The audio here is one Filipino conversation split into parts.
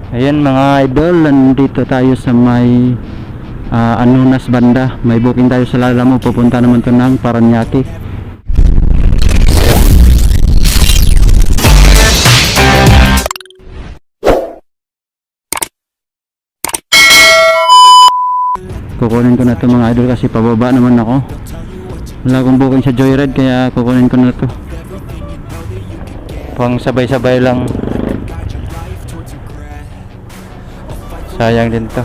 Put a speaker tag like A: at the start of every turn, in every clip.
A: Ayan mga idol, nandito tayo sa may Anunas banda. May booking tayo sa Lalamo, pupunta naman to ng Paranaque. Kukunin ko na to mga idol kasi pababa naman ako. Wala akong booking sa Joyride kaya kukunin ko na to. Pang sabay-sabay lang. Sayang din to.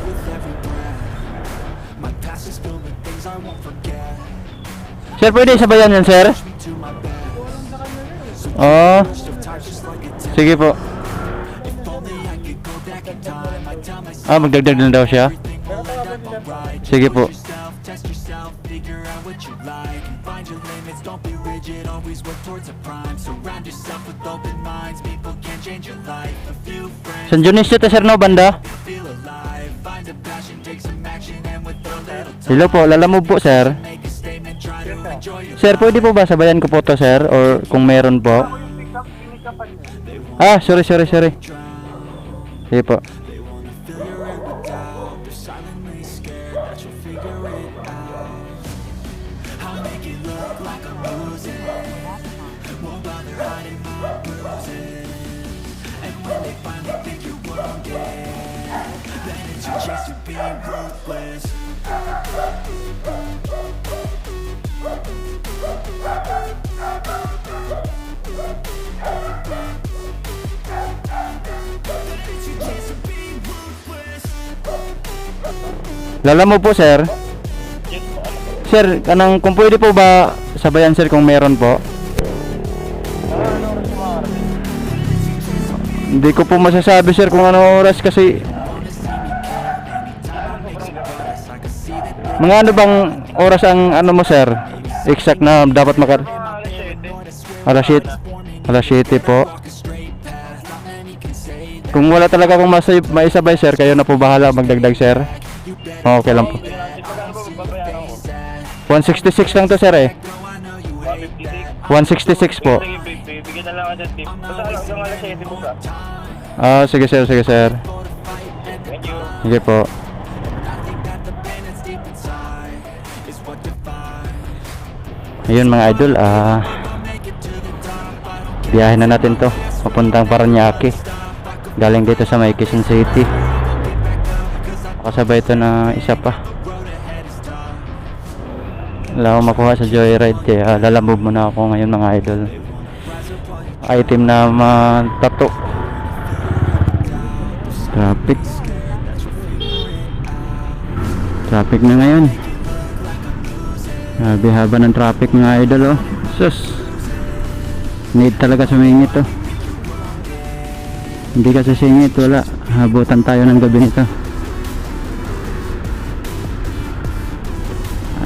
A: Sir, pwede sabayan yan, sir? Oh. Sige po. Magdagdag na daw siya. Sige po. San Dionisio to, sir, no, banda? Hello po, Lalamove po, sir. Sir, pwede po ba sabayan ko po to, sir? Or kung meron po? Sorry. Sige po. Lalamove po, sir. Sir, kung pwede po ba sabayan, sir, kung meron po? Hindi ko po masasabi, sir, kung ano oras kasi mga ano bang oras ang ano mo, sir? Exact na dapat alas 7 po. Kung wala talaga akong maisabay, sir, kayo na po bahala magdagdag, sir. Okay lang po. 166 lang to, sir, eh. 166 po.
B: Bigyan na lang ako ng tip. Basta hanggang alas 7 po, sir.
A: Sige, sir.
B: Thank you.
A: Sige po. Ayun mga idol, biyahe na natin to papuntang Paranaque. Galing dito sa may Quezon City. Kasabay ito na isa pa. Wala akong makuha sa Joyride kaya Lalamove muna ako ngayon mga idol. Item na tato. Traffic na ngayon. Grabe haba ng traffic mga idol, oh. Sus, need talaga sumingit, oh. Hindi kasi singit, wala. Habutan tayo ng gabi nito.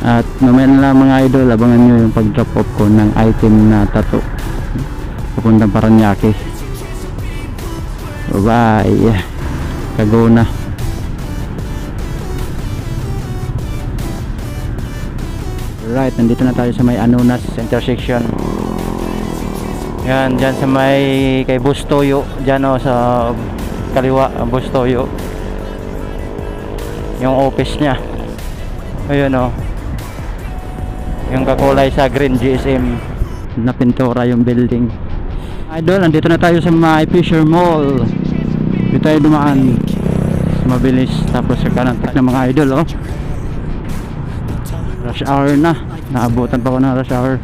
A: At mamaya na lang mga idol, abangan nyo yung pag drop off ko ng item na tato papuntang Paranaque. Bye bye. Kaguna. Right, nandito na tayo sa may Anunas intersection. Yan, dyan sa may kay Bustoyo, dyan, o, sa kaliwa, Bustoyo yung office nya. Ayun, o, yung kakulay sa green GSM na pintura yung building. Idol, nandito na tayo sa may Fisher Mall. Dito tayo dumaan mabilis, tapos sa kanan ng mga idol, oh. Rush hour na, naabutan pa ko ng rush hour.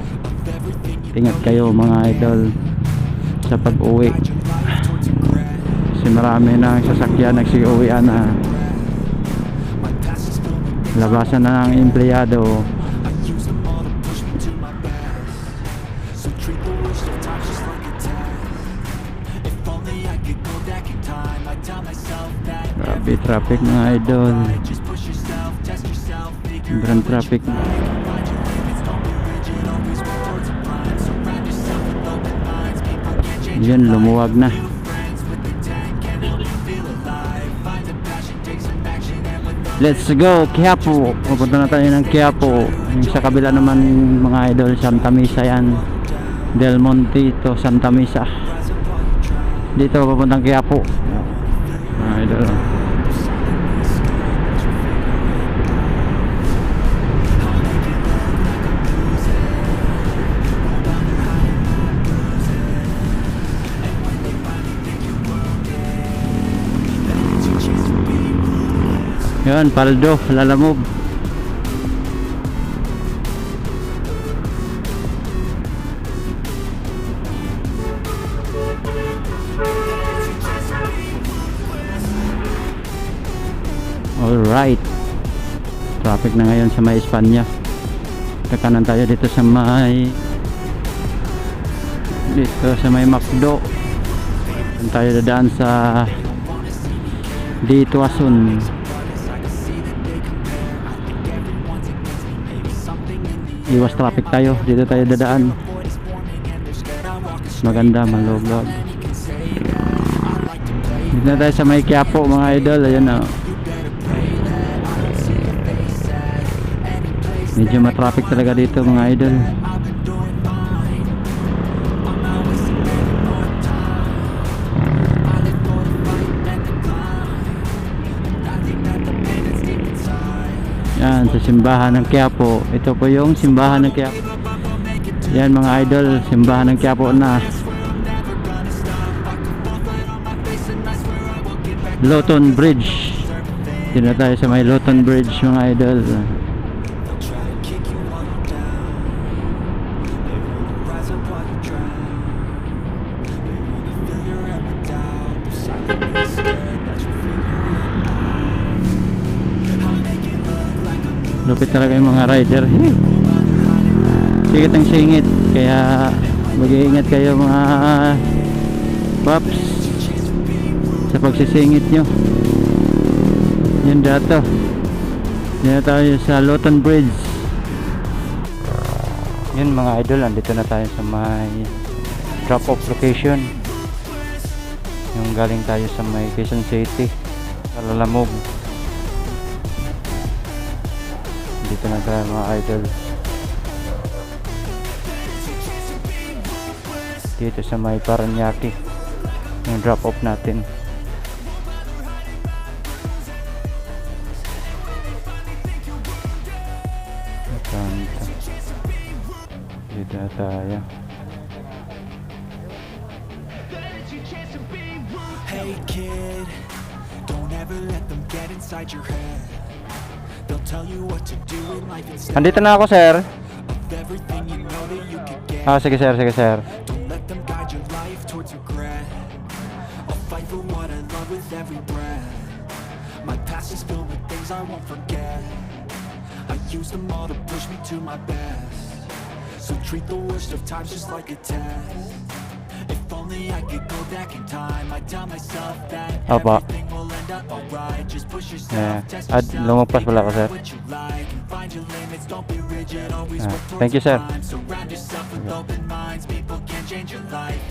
A: Ingat kayo mga idol sa pag-uwi kasi marami na sasakyan nagsiuwian na. Labasan na ng empleyado. Grabe traffic mga idol. Sobrang traffic. Yan, lumuwag na. Let's go Quiapo. Pupunta na tayo ng Quiapo. Yung sa kabila naman mga idol, Santa Mesa yan. Del Monte to Santa Mesa. Dito papuntang Quiapo. idol. Yan, Paldo, Lalamove. Alright. Traffic na ngayon sa may Espanya. Kakanan tayo dito sa may McDo. Doon tayo dadaan sa dito Asun. Iwas traffic tayo. Dito tayo dadaan. Maganda, malog-log. Dito na tayo sa may Quiapo mga idol. Ayan na. Medyo matraffic talaga dito mga idol. Yan, sa simbahan ng Quiapo. Ito po yung simbahan ng Quiapo. Yan mga idol, simbahan ng Quiapo na. Loton Bridge. Dito na tayo sa may Loton Bridge mga idol. Lupit talaga yung mga rider. Singit ang singit. Kaya mag-iingat kayo mga paps sa pagsisingit nyo. Yan dato. Yan tayo sa Loton Bridge. Yan mga idol, andito na tayo sa may drop off location. Yung galing tayo sa may Quezon City, sa Lalamove. Dito na tayo mga idol. Dito sa may Paranaque yung drop off natin. Dito na tayo.
C: Hey kid, don't ever let them get inside your head. They'll tell you what to do in life instead
A: Andito na ako, sir.
C: of everything you know that you could get.
A: Sige sir, sige sir.
C: Don't let them guide your life towards regret. I'll fight for what I love with every breath. My past is filled with things I won't forget. I use them all to push me to my best. So treat the worst of times just like a test. If only I could go back in time, I'd tell myself that
A: Apa.
C: everything will end up alright. Just push yourself,
A: Yeah.
C: test
A: At
C: yourself,
A: lumagpas pala ako, sir.
C: what you like, and find your limits, don't be rigid, always work towards
A: Thank you, sir.
C: your climb. Surround yourself with open minds, people can change your life.